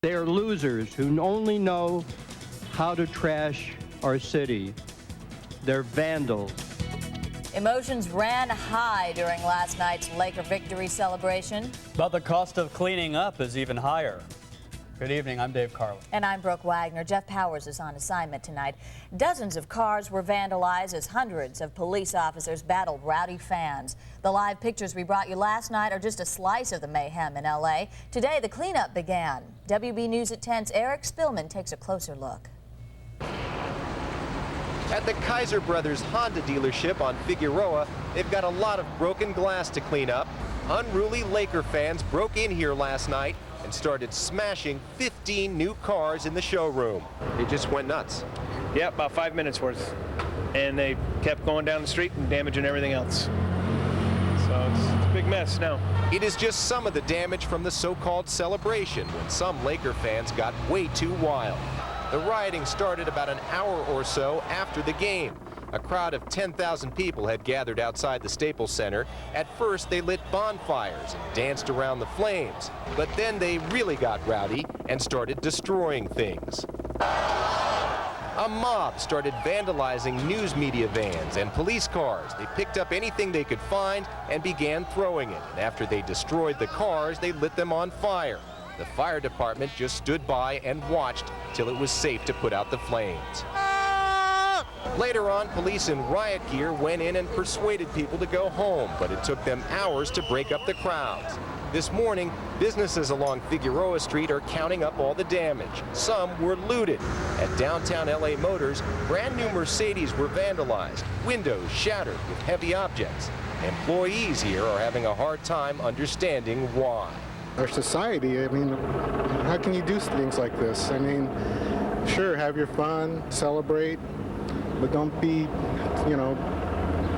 They are losers who only know how to trash our city. They're vandals. Emotions ran high during last night's Laker victory celebration. But the cost of cleaning up is even higher. Good evening, I'm Dave Carlin. And I'm Brooke Wagner. Jeff Powers is on assignment tonight. Dozens of cars were vandalized as hundreds of police officers battled rowdy fans. The live pictures we brought you last night are just a slice of the mayhem in L.A. Today, the cleanup began. WB News at 10's Eric Spillman takes a closer look. At the Kaiser Brothers Honda dealership on Figueroa, they've got a lot of broken glass to clean up. Unruly Laker fans broke in here last night and started smashing 15 new cars in the showroom. It just went nuts. Yeah, about 5 minutes worth. And they kept going down the street and damaging everything else. So it's a big mess now. It is just some of the damage from the so-called celebration when some Laker fans got way too wild. The rioting started about an hour or so after the game. A crowd of 10,000 people had gathered outside the Staples Center. At first, they lit bonfires and danced around the flames. But then they really got rowdy and started destroying things. A mob started vandalizing news media vans and police cars. They picked up anything they could find and began throwing it. And after they destroyed the cars, they lit them on fire. The fire department just stood by and watched till it was safe to put out the flames. Later on, police in riot gear went in and persuaded people to go home, but it took them hours to break up the crowds. This morning, businesses along Figueroa Street are counting up all the damage. Some were looted. At downtown LA Motors, brand new Mercedes were vandalized, windows shattered with heavy objects. Employees here are having a hard time understanding why. Our society, I mean, how can you do things like this? I mean, sure, have your fun, celebrate, but don't be,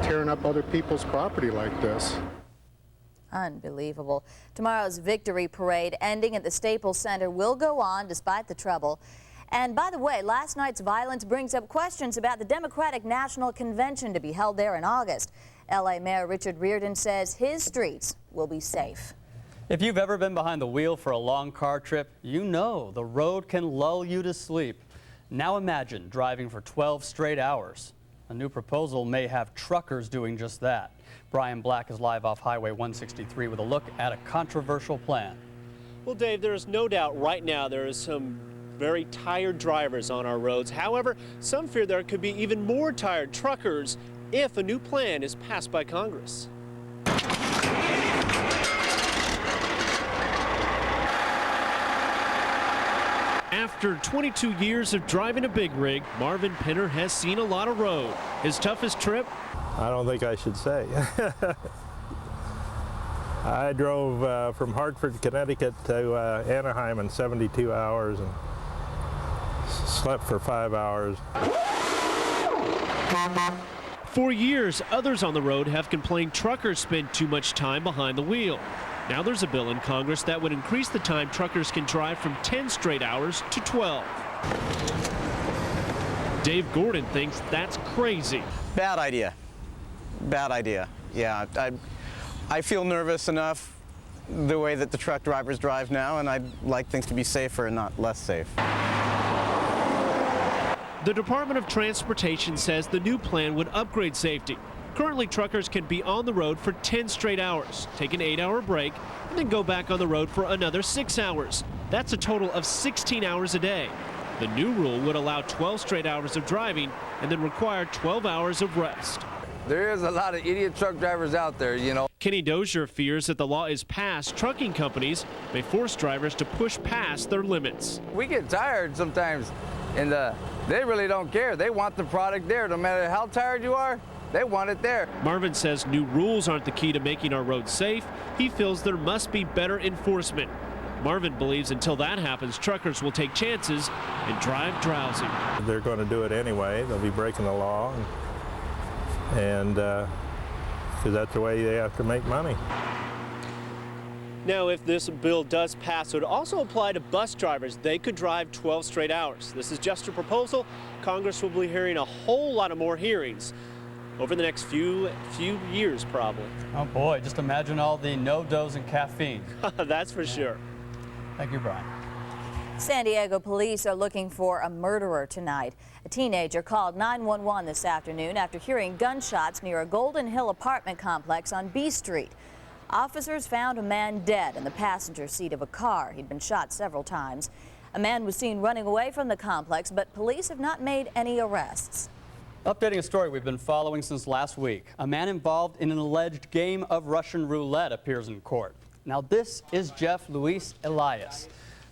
tearing up other people's property like this. Unbelievable. Tomorrow's victory parade ending at the Staples Center will go on despite the trouble. And by the way, last night's violence brings up questions about the Democratic National Convention to be held there in August. LA Mayor Richard Riordan says his streets will be safe. If you've ever been behind the wheel for a long car trip, you know the road can lull you to sleep. Now imagine driving for 12 straight hours. A new proposal may have truckers doing just that. Brian Black is live off Highway 163 with a look at a controversial plan. Well, Dave, there is no doubt right now there is some very tired drivers on our roads. However, some fear there could be even more tired truckers if a new plan is passed by Congress. After 22 years of driving a big rig, Marvin Pinner has seen a lot of road. His toughest trip? I don't think I should say. I drove from Hartford, Connecticut to Anaheim in 72 hours and slept for 5 hours. For years, others on the road have complained truckers spend too much time behind the wheel. Now there's a bill in Congress that would increase the time truckers can drive from 10 straight hours to 12. Dave Gordon thinks that's crazy. Bad idea. Bad idea. Yeah, I feel nervous enough the way that the truck drivers drive now, and I'd like things to be safer and not less safe. The Department of Transportation says the new plan would upgrade safety. Currently, truckers can be on the road for 10 straight hours, take an 8-hour break, and then go back on the road for another 6 hours. That's a total of 16 hours a day. The new rule would allow 12 straight hours of driving and then require 12 hours of rest. There is a lot of idiot truck drivers out there, Kenny Dozier fears that the law is passed, trucking companies may force drivers to push past their limits. We get tired sometimes, and they really don't care. They want the product there. No matter how tired you are, they want it there. Marvin says new rules aren't the key to making our roads safe. He feels there must be better enforcement. Marvin believes until that happens, truckers will take chances and drive drowsy. They're going to do it anyway. They'll be breaking the law, and because that's the way they have to make money. Now, if this bill does pass, it would also apply to bus drivers. They could drive 12 straight hours. This is just a proposal. Congress will be hearing a whole lot of more hearings over the next few years, probably. Oh boy, just imagine all the no-dose and caffeine. That's for sure. Thank you, Brian. San Diego police are looking for a murderer tonight. A teenager called 911 this afternoon after hearing gunshots near a Golden Hill apartment complex on B Street. Officers found a man dead in the passenger seat of a car. He'd been shot several times. A man was seen running away from the complex, but police have not made any arrests. Updating a story we've been following since last week. A man involved in an alleged game of Russian roulette appears in court. Now this is Jeff Luis Elias.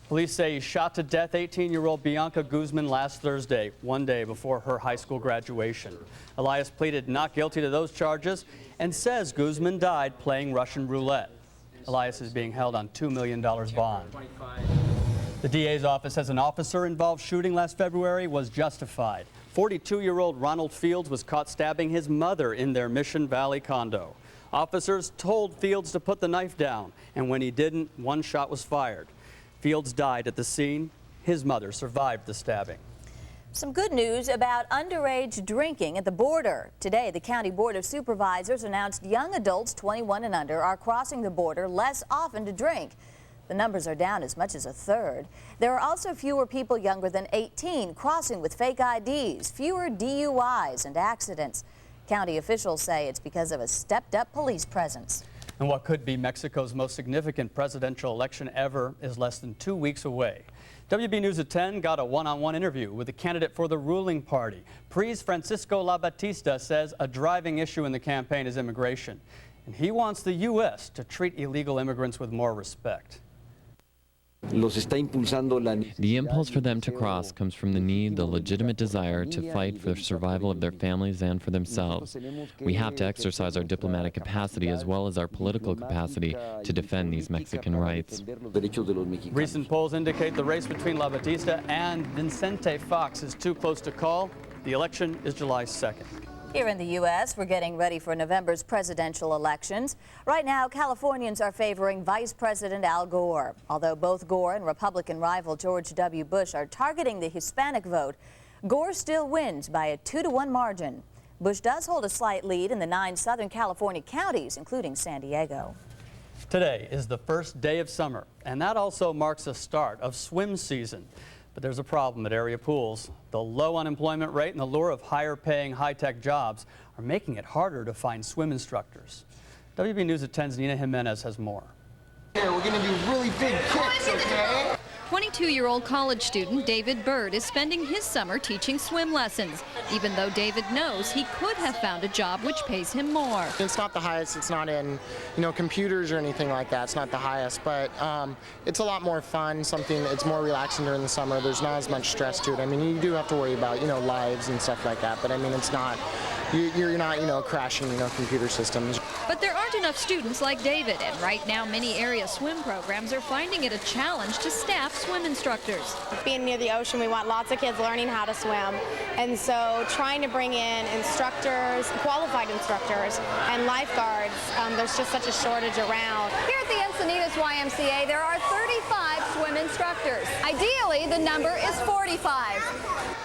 Police say he shot to death 18-year-old Bianca Guzman last Thursday, one day before her high school graduation. Elias pleaded not guilty to those charges and says Guzman died playing Russian roulette. Elias is being held on $2 million bond. The DA's office says an officer-involved shooting last February was justified. 42-year-old Ronald Fields was caught stabbing his mother in their Mission Valley condo. Officers told Fields to put the knife down, and when he didn't, one shot was fired. Fields died at the scene. His mother survived the stabbing. Some good news about underage drinking at the border. Today, the County Board of Supervisors announced young adults 21 and under are crossing the border less often to drink. The numbers are down as much as a third. There are also fewer people younger than 18 crossing with fake IDs, fewer DUIs and accidents. County officials say it's because of a stepped-up police presence. And what could be Mexico's most significant presidential election ever is less than 2 weeks away. WB News at 10 got a one-on-one interview with the candidate for the ruling party. PRI's Francisco Labatista says a driving issue in the campaign is immigration, and he wants the U.S. to treat illegal immigrants with more respect. The impulse for them to cross comes from the need, the legitimate desire to fight for the survival of their families and for themselves. We have to exercise our diplomatic capacity as well as our political capacity to defend these Mexican rights. Recent polls indicate the race between Labatista and Vicente Fox is too close to call. The election is July 2nd. Here in the U.S., we're getting ready for November's presidential elections. Right now, Californians are favoring Vice President Al Gore. Although both Gore and Republican rival George W. Bush are targeting the Hispanic vote, Gore still wins by a 2-to-1 margin. Bush does hold a slight lead in the 9 Southern California counties, including San Diego. Today is the first day of summer, and that also marks the start of swim season. But there's a problem at area pools. The low unemployment rate and the lure of higher-paying, high-tech jobs are making it harder to find swim instructors. WB News at 10's Nina Jimenez has more. Here, we're going to do really big kicks, okay? 22-year-old college student David Bird is spending his summer teaching swim lessons, even though David knows he could have found a job which pays him more. It's not the highest, it's not in, computers or anything like that. It's not the highest, but it's a lot more fun, it's more relaxing during the summer. There's not as much stress to it. I mean, you do have to worry about, lives and stuff like that, but I mean, it's not, you're not, crashing, computer systems. But there aren't enough students like David, and right now many area swim programs are finding it a challenge to staff swim instructors. Being near the ocean, we want lots of kids learning how to swim, and so trying to bring in instructors, qualified instructors, and lifeguards, there's just such a shortage around. Here at the Encinitas YMCA, there are 35 swim instructors. Ideally, the number is 45.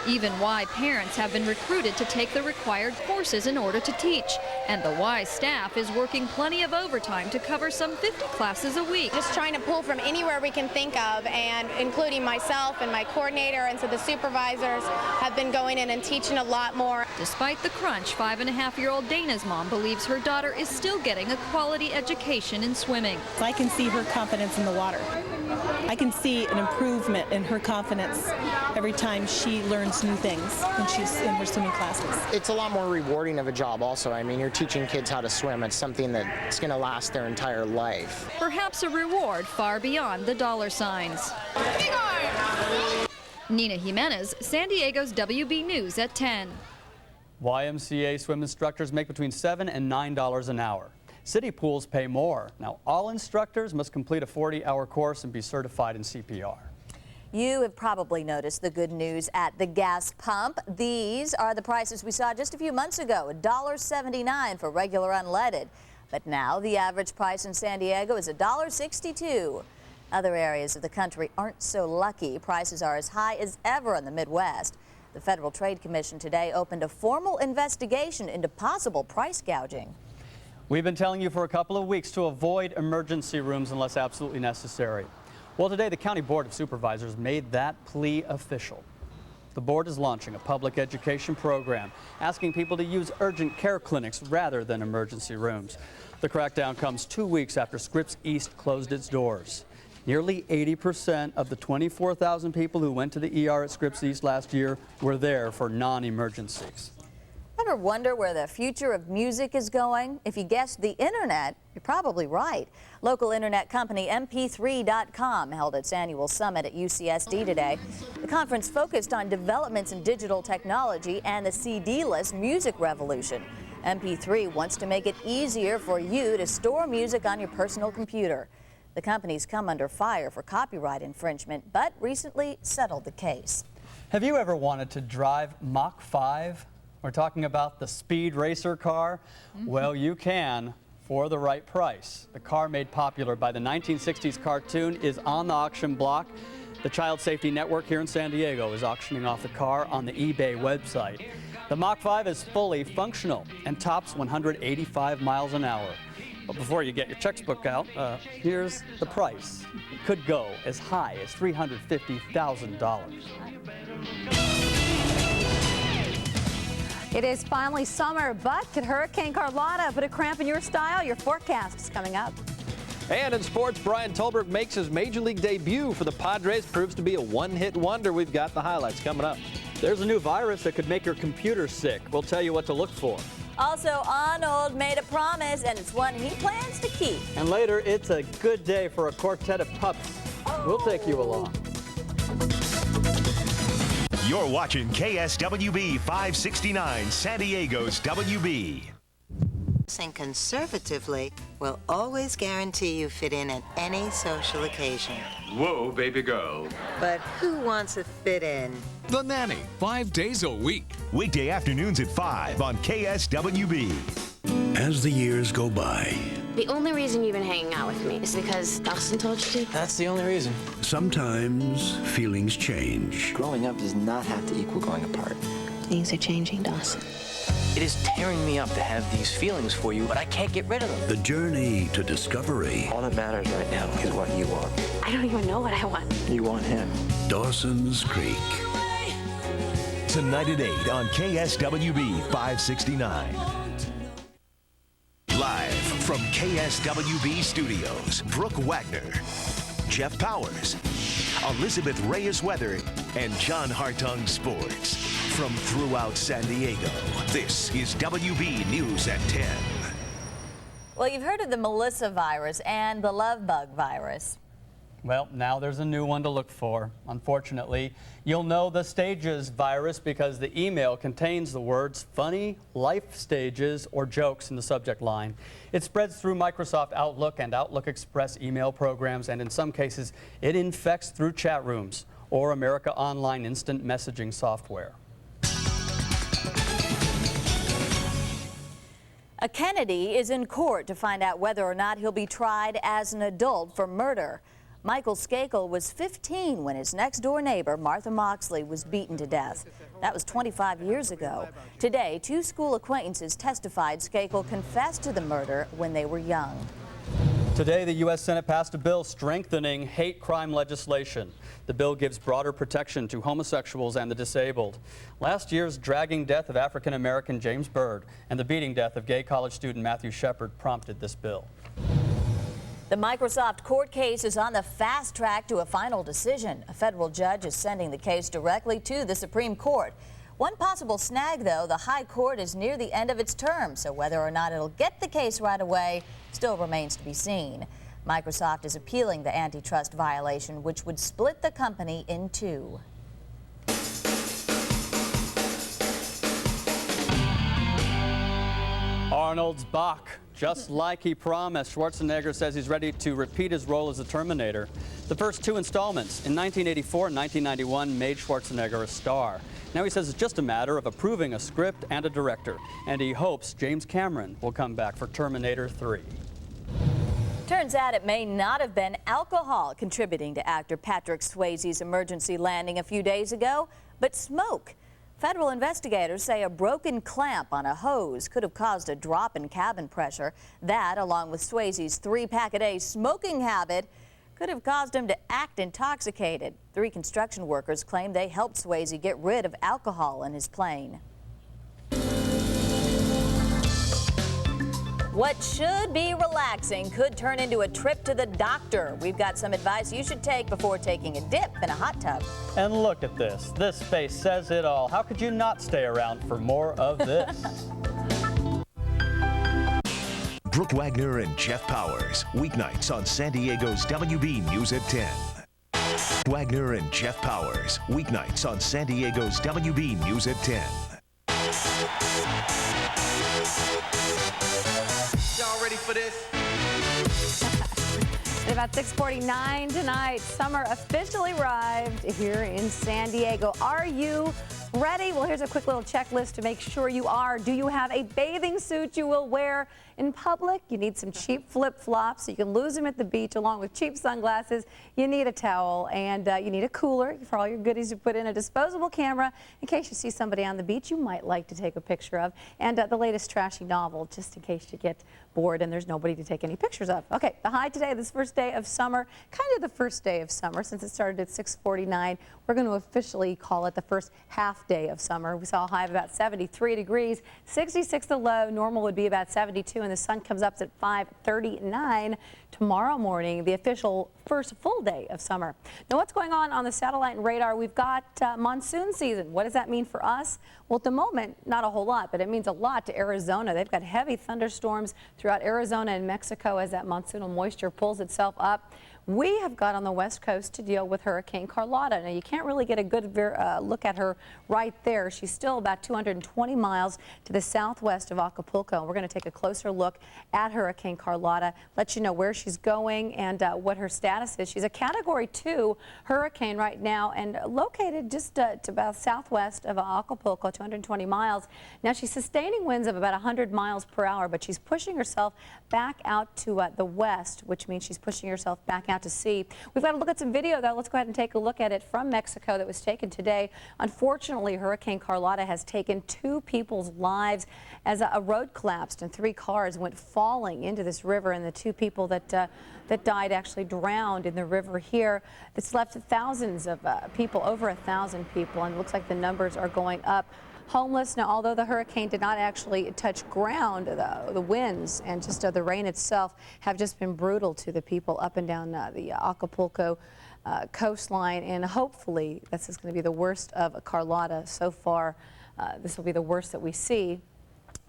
Even Y parents have been recruited to take the required courses in order to teach. And the Y staff is working plenty of overtime to cover some 50 classes a week. Just trying to pull from anywhere we can think of, and including myself and my coordinator, and so the supervisors have been going in and teaching a lot more. Despite the crunch, 5-and-a-half-year-old Dana's mom believes her daughter is still getting a quality education in swimming. I can see her confidence in the water. I can see an improvement in her confidence every time she learns new things when she's in her swimming classes. It's a lot more rewarding of a job also. I mean, you're teaching kids how to swim. It's something that's going to last their entire life. Perhaps a reward far beyond the dollar signs. Nina Jimenez, San Diego's WB News at 10. YMCA swim instructors make between $7 and $9 an hour. City pools pay more. Now, all instructors must complete a 40-hour course and be certified in CPR. You have probably noticed the good news at the gas pump. These are the prices we saw just a few months ago, $1.79 for regular unleaded. But now the average price in San Diego is $1.62. Other areas of the country aren't so lucky. Prices are as high as ever in the Midwest. The Federal Trade Commission today opened a formal investigation into possible price gouging. We've been telling you for a couple of weeks to avoid emergency rooms unless absolutely necessary. Well, today the County Board of Supervisors made that plea official. The board is launching a public education program asking people to use urgent care clinics rather than emergency rooms. The crackdown comes 2 weeks after Scripps East closed its doors. Nearly 80% of the 24,000 people who went to the ER at Scripps East last year were there for non-emergencies. Ever wonder where the future of music is going? If you guessed the internet, you're probably right. Local internet company MP3.com held its annual summit at UCSD today. The conference focused on developments in digital technology and the CD-less music revolution. MP3 wants to make it easier for you to store music on your personal computer. The company's come under fire for copyright infringement, but recently settled the case. Have you ever wanted to drive Mach 5? We're talking about the speed racer car. Well, you can for the right price. The car made popular by the 1960s cartoon is on the auction block. The Child Safety Network here in San Diego is auctioning off the car on the eBay website. The Mach 5 is fully functional and tops 185 miles an hour. But before you get your checkbook out, here's the price. It could go as high as $350,000. It is finally summer, but could Hurricane Carlotta put a cramp in your style? Your forecast is coming up. And in sports, Brian Tolbert makes his Major League debut for the Padres. Proves to be a one-hit wonder. We've got the highlights coming up. There's a new virus that could make your computer sick. We'll tell you what to look for. Also, Arnold made a promise, and it's one he plans to keep. And later, it's a good day for a quartet of pups. We'll take you along. You're watching KSWB 569, San Diego's WB. Dressing conservatively will always guarantee you fit in at any social occasion. Whoa, baby girl. But who wants to fit in? The Nanny, 5 days a week. Weekday afternoons at 5 on KSWB. As the years go by, the only reason you've been hanging out with me is because Dawson told you to? That's the only reason. sometimes feelings change. Growing up does not have to equal growing apart. Things are changing, Dawson. It is tearing me up to have these feelings for you, but I can't get rid of them. The journey to discovery. All that matters right now is what you want. I don't even know what I want. You want him. Dawson's Creek. Tonight at 8 on KSWB 569. Live from KSWB Studios, Brooke Wagner, Jeff Powers, Elizabeth Reyes Weather, and John Hartung Sports. From throughout San Diego, this is WB News at 10. Well, you've heard of the Melissa virus and the love bug virus. Well, now there's a new one to look for. Unfortunately, you'll know the stages virus because the email contains the words funny, life stages, or jokes in the subject line. It spreads through Microsoft Outlook and Outlook Express email programs, and in some cases, it infects through chat rooms or America Online instant messaging software. A Kennedy is in court to find out whether or not he'll be tried as an adult for murder. Michael Skakel was 15 when his next-door neighbor, Martha Moxley, was beaten to death. That was 25 years ago. Today, two school acquaintances testified Skakel confessed to the murder when they were young. Today, the U.S. Senate passed a bill strengthening hate crime legislation. The bill gives broader protection to homosexuals and the disabled. Last year's dragging death of African-American James Byrd and the beating death of gay college student Matthew Shepard prompted this bill. The Microsoft court case is on the fast track to a final decision. A federal judge is sending the case directly to the Supreme Court. One possible snag, though, the High Court is near the end of its term, so whether or not it'll get the case right away still remains to be seen. Microsoft is appealing the antitrust violation, which would split the company in two. Arnold's Bach. Just like he promised, Schwarzenegger says he's ready to repeat his role as the Terminator. The first two installments in 1984 and 1991 made Schwarzenegger a star. Now he says it's just a matter of approving a script and a director, and he hopes James Cameron will come back for Terminator 3. Turns out it may not have been alcohol contributing to actor Patrick Swayze's emergency landing a few days ago, but smoke. Federal investigators say a broken clamp on a hose could have caused a drop in cabin pressure. That, along with Swayze's 3-pack-a-day smoking habit, could have caused him to act intoxicated. 3 construction workers claim they helped Swayze get rid of alcohol in his plane. What should be relaxing could turn into a trip to the doctor. We've got some advice you should take before taking a dip in a hot tub. And look at this. This face says it all. How could you not stay around for more of this? Brooke Wagner and Jeff Powers, weeknights on San Diego's WB News at 10. Wagner and Jeff Powers, weeknights on San Diego's WB News at 10. Y'all ready for this? At about 6:49 tonight, summer officially arrived here in San Diego. Are you ready? Well, here's a quick little checklist to make sure you are. Do you have a bathing suit you will wear in public? You need some cheap flip-flops so you can lose them at the beach, along with cheap sunglasses. You need a towel, and you need a cooler for all your goodies to put in, a disposable camera in case you see somebody on the beach you might like to take a picture of, and the latest trashy novel just in case you get bored and there's nobody to take any pictures of. Okay, the high today, this first day of summer, kind of the first day of summer since it started at 6:49. We're going to officially call it the first half day of summer. We saw a high of about 73 degrees, 66 the low. Normal would be about 72, and the sun comes up at 5:39 tomorrow morning, the official first full day of summer. Now, what's going on the satellite and radar? We've got monsoon season. What does that mean for us? Well, at the moment, not a whole lot, but it means a lot to Arizona. They've got heavy thunderstorms throughout Arizona and Mexico as that monsoonal moisture pulls itself up. We have got on the west coast to deal with Hurricane Carlotta. Now, you can't really get a good look at her right there. She's still about 220 miles to the southwest of Acapulco. We're going to take a closer look at Hurricane Carlotta, let you know where she's going and what her status is. She's a Category 2 hurricane right now and located just to about southwest of Acapulco, 220 miles. Now, she's sustaining winds of about 100 miles per hour, but she's pushing herself back out to the west, which means she's pushing herself back out to sea. We've got to look at some video, though. Let's go ahead and take a look at it from Mexico that was taken today. Unfortunately, Hurricane Carlotta has taken 2 people's lives as a road collapsed and 3 cars went falling into this river, and the 2 people that died actually drowned in the river here. It's left thousands of people, over 1,000 people, and it looks like the numbers are going up. Homeless. Now, although the hurricane did not actually touch ground, the winds and just the rain itself have just been brutal to the people up and down the Acapulco coastline, and hopefully this is going to be the worst of Carlotta so far. This will be the worst that we see,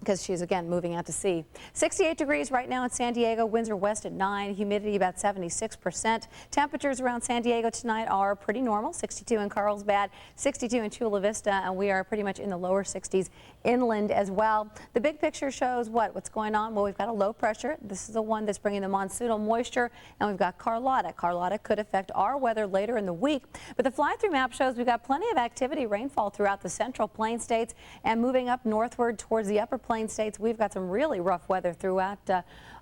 because she's again moving out to sea. 68 degrees right now in San Diego. Winds are west at 9. Humidity about 76%. Temperatures around San Diego tonight are pretty normal. 62 in Carlsbad, 62 in Chula Vista, and we are pretty much in the lower 60s inland as well. The big picture shows what's going on. Well, we've got a low pressure. This is the one that's bringing the monsoonal moisture, and we've got Carlotta. Carlotta could affect our weather later in the week, but the fly-through map shows we've got plenty of activity, rainfall throughout the central plain states, and moving up northward towards the upper plain states, we've got some really rough weather throughout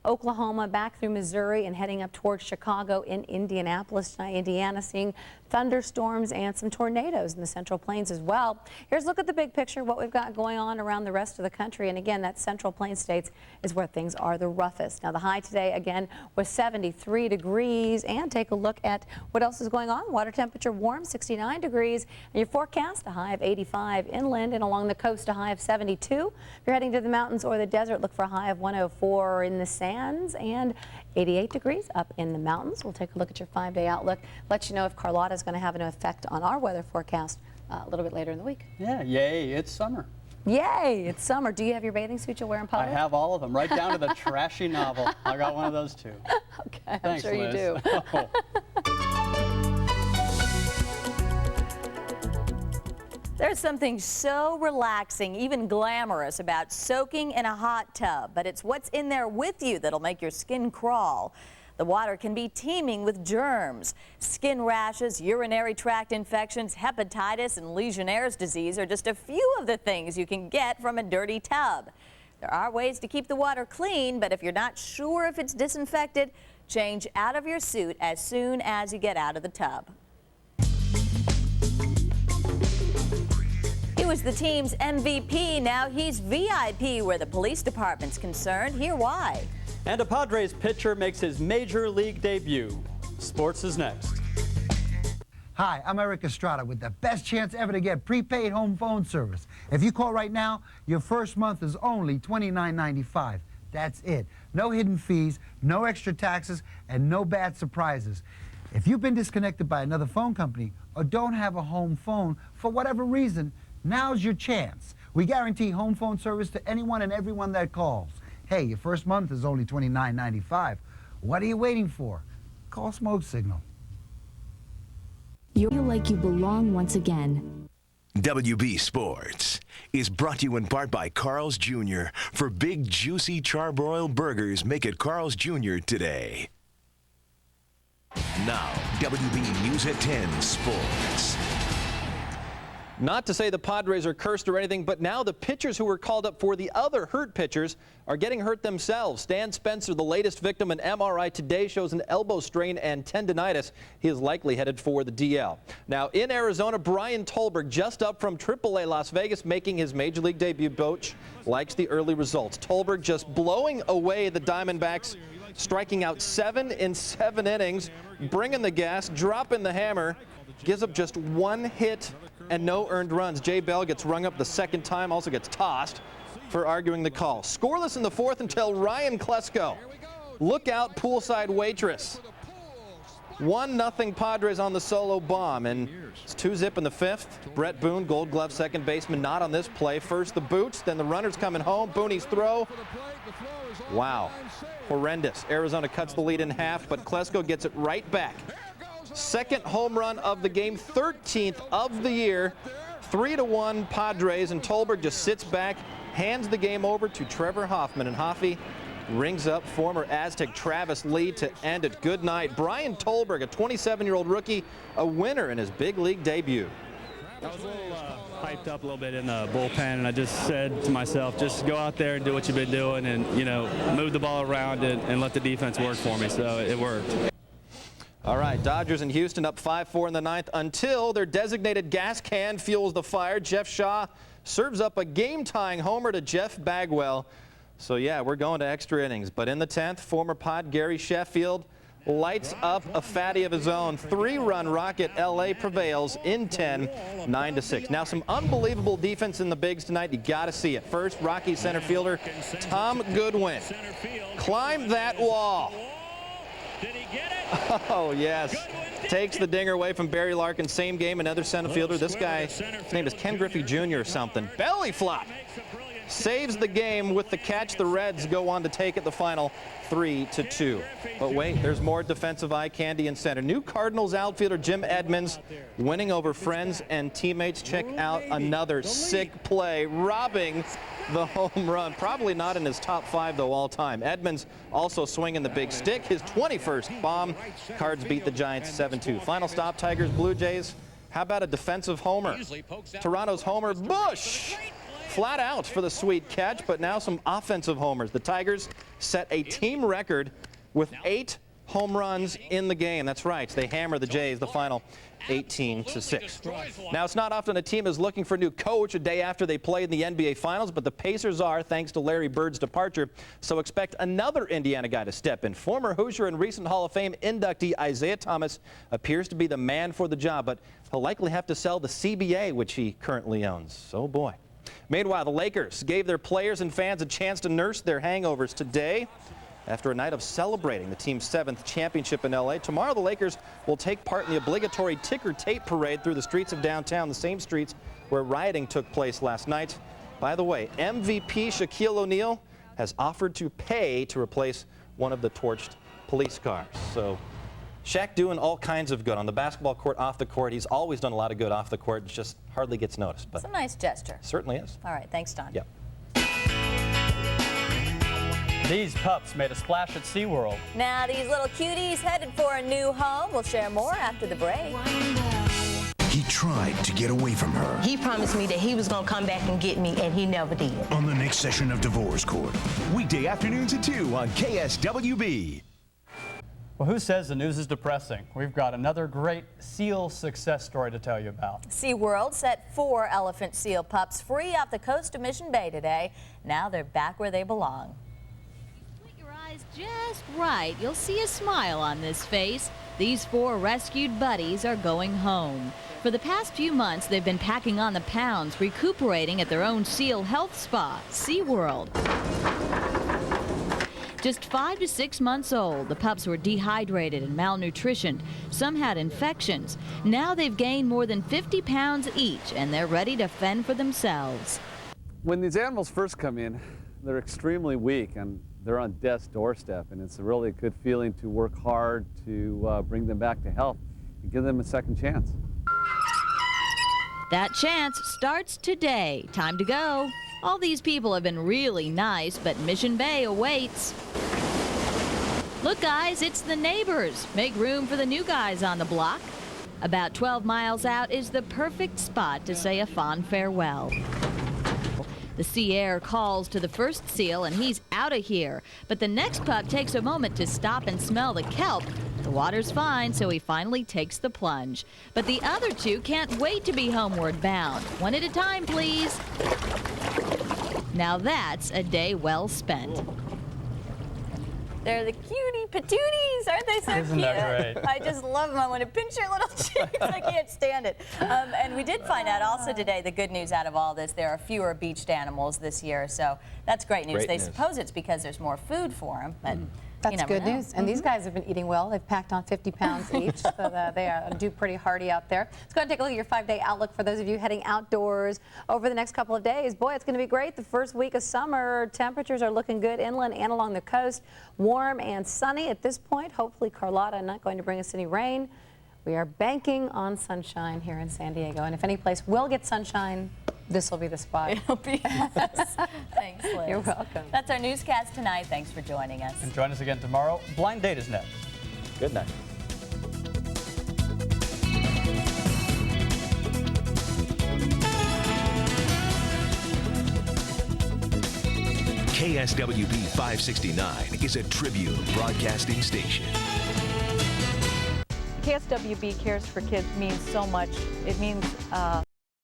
Oklahoma, back through Missouri, and heading up towards Chicago in Indianapolis tonight. Indiana seeing thunderstorms and some tornadoes in the central plains as well. Here's a look at the big picture, what we've got going on around the rest of the country. And again, that central plain states is where things are the roughest. Now, the high today, again, was 73 degrees. And take a look at what else is going on. Water temperature warm, 69 degrees. And your forecast, a high of 85 inland, and along the coast, a high of 72. If you're heading to the mountains or the desert, look for a high of 104 in the sands and 88 degrees up in the mountains. We'll take a look at your 5-day outlook, let you know if Carlotta is going to have an effect on our weather forecast a little bit later in the week. Yeah, yay, it's summer. Yay, it's summer. Do you have your bathing suit you'll wear in public? I have all of them, right down to the trashy novel. I got one of those too. Okay, Thanks, I'm sure Liz. you do. Oh. There's something so relaxing, even glamorous, about soaking in a hot tub, but it's what's in there with you that'll make your skin crawl. The water can be teeming with germs. Skin rashes, urinary tract infections, hepatitis, and Legionnaire's disease are just a few of the things you can get from a dirty tub. There are ways to keep the water clean, but if you're not sure if it's disinfected, change out of your suit as soon as you get out of the tub. He was the team's MVP. Now he's VIP where the police department's concerned. Hear why. And a Padres pitcher makes his major league debut. Sports is next. Hi, I'm Eric Estrada with the best chance ever to get prepaid home phone service. If you call right now, your first month is only $29.95. That's it. No hidden fees, no extra taxes, and no bad surprises. If you've been disconnected by another phone company or don't have a home phone for whatever reason, now's your chance. We guarantee home phone service to anyone and everyone that calls. Hey, your first month is only $29.95. What are you waiting for? Call Smoke Signal. You feel like you belong once again. WB Sports is brought to you in part by Carl's Jr. For big, juicy charbroiled burgers, make it Carl's Jr. today. Now, WB News at 10 Sports. Not to say the Padres are cursed or anything, but now the pitchers who were called up for the other hurt pitchers are getting hurt themselves. Stan Spencer, the latest victim, an MRI today shows an elbow strain and tendonitis. He is likely headed for the DL. Now in Arizona, Brian Tolberg, just up from AAA Las Vegas, making his Major League debut. Boch likes the early results. Tolberg just blowing away the Diamondbacks, striking out 7 in 7 innings, bringing the gas, dropping the hammer, gives up just 1 hit and no earned runs. Jay Bell gets rung up the second time, also gets tossed for arguing the call. Scoreless in the 4th until Ryan Klesko. Look out, poolside waitress. 1-0 Padres on the solo bomb, and it's 2-zip in the 5th. Brett Boone, Gold Glove second baseman, not on this play. First the boots, then the runners coming home. Boone's throw. Wow, horrendous. Arizona cuts the lead in half, but Klesko gets it right back. Second home run of the game, 13th of the year. 3-1 Padres, and Tolberg just sits back, hands the game over to Trevor Hoffman, and Hoffy rings up former Aztec Travis Lee to end it. Good night. Brian Tolberg, a 27-year-old rookie, a winner in his big league debut. I was a little hyped up a little bit in the bullpen, and I just said to myself, just go out there and do what you've been doing and, you know, move the ball around and let the defense work for me. So it worked. All right, Dodgers in Houston up 5-4 in the 9th until their designated gas can fuels the fire. Jeff Shaw serves up a game-tying homer to Jeff Bagwell. So, yeah, we're going to extra innings. But in the 10th, former Pod Gary Sheffield lights up a fatty of his own. 3-run rocket. L.A. prevails in 10, 9-6. Now, some unbelievable defense in the bigs tonight. You got to see it. First, Rocky center fielder Tom Goodwin climbed that wall. Oh, yes. Takes the dinger away from Barry Larkin. Same game, another center fielder. This guy, his name is Ken Griffey Jr. or something. Belly flop. Saves the game with the catch. The Reds go on to take it the final 3-2. But wait, there's more defensive eye candy in center. New Cardinals outfielder Jim Edmonds winning over friends and teammates. Check out another sick play, robbing the home run. Probably not in his top 5, though, all time. Edmonds also swinging the big stick. His 21st bomb. Cards beat the Giants 7-2. Final stop, Tigers, Blue Jays. How about a defensive homer? Toronto's homer, Bush. Flat out for the sweet catch, but now some offensive homers. The Tigers set a team record with 8 home runs in the game. That's right. They hammer the Jays, the final 18-6. Now, it's not often a team is looking for a new coach a day after they play in the NBA Finals, but the Pacers are, thanks to Larry Bird's departure. So expect another Indiana guy to step in. Former Hoosier and recent Hall of Fame inductee Isaiah Thomas appears to be the man for the job, but he'll likely have to sell the CBA, which he currently owns. Oh, boy. Meanwhile, the Lakers gave their players and fans a chance to nurse their hangovers today after a night of celebrating the team's 7th championship in L.A. Tomorrow, the Lakers will take part in the obligatory ticker tape parade through the streets of downtown, the same streets where rioting took place last night. By the way, MVP Shaquille O'Neal has offered to pay to replace one of the torched police cars. So Shaq doing all kinds of good on the basketball court, off the court. He's always done a lot of good off the court. It just hardly gets noticed. But it's a nice gesture. Certainly is. All right, thanks, Don. Yep. These pups made a splash at SeaWorld. Now these little cuties headed for a new home. We'll share more after the break. He tried to get away from her. He promised me that he was going to come back and get me, and he never did. On the next session of Divorce Court. Weekday afternoons at 2 on KSWB. Well, who says the news is depressing? We've got another great seal success story to tell you about. SeaWorld set 4 elephant seal pups free off the coast of Mission Bay today. Now they're back where they belong. Just right, you'll see a smile on this face. these 4 rescued buddies are going home. For the past few months, they've been packing on the pounds, recuperating at their own seal health spa, SeaWorld. Just 5 to 6 months old, the pups were dehydrated and malnutritioned. Some had infections. Now they've gained more than 50 pounds each, and they're ready to fend for themselves. When these animals first come in, they're extremely weak and they're on death's doorstep, and it's a really good feeling to work hard to bring them back to health and give them a second chance. That chance starts today. Time to go. All these people have been really nice, but Mission Bay awaits. Look, guys, it's the neighbors. Make room for the new guys on the block. About 12 miles out is the perfect spot to say a fond farewell. The sea air calls to the first seal, and he's out of here. But the next pup takes a moment to stop and smell the kelp. The water's fine, so he finally takes the plunge. But the other 2 can't wait to be homeward bound. One at a time, please. Now that's a day well spent. They're the cutie patooties, aren't they so Isn't cute? that great? I just love them. I want to pinch their little cheeks. I can't stand it. And we did find out also today the good news out of all this. There are fewer beached animals this year, so that's great news. They suppose it's because there's more food for them, but That's you never good know. news. And these guys have been eating well. They've packed on 50 pounds each, so they do pretty hearty out there. Let's go ahead and take a look at your 5-day outlook for those of you heading outdoors over the next couple of days. Boy, it's going to be great. The first week of summer, temperatures are looking good inland and along the coast. Warm and sunny at this point. Hopefully, Carlotta not going to bring us any rain. We are banking on sunshine here in San Diego. And if any place will get sunshine, this will be the spot. It'll be us. Thanks, Liz. You're welcome. That's our newscast tonight. Thanks for joining us. And join us again tomorrow. Blind Date is next. Good night. KSWB 569 is a Tribune broadcasting station. KSWB Cares for Kids means so much. It means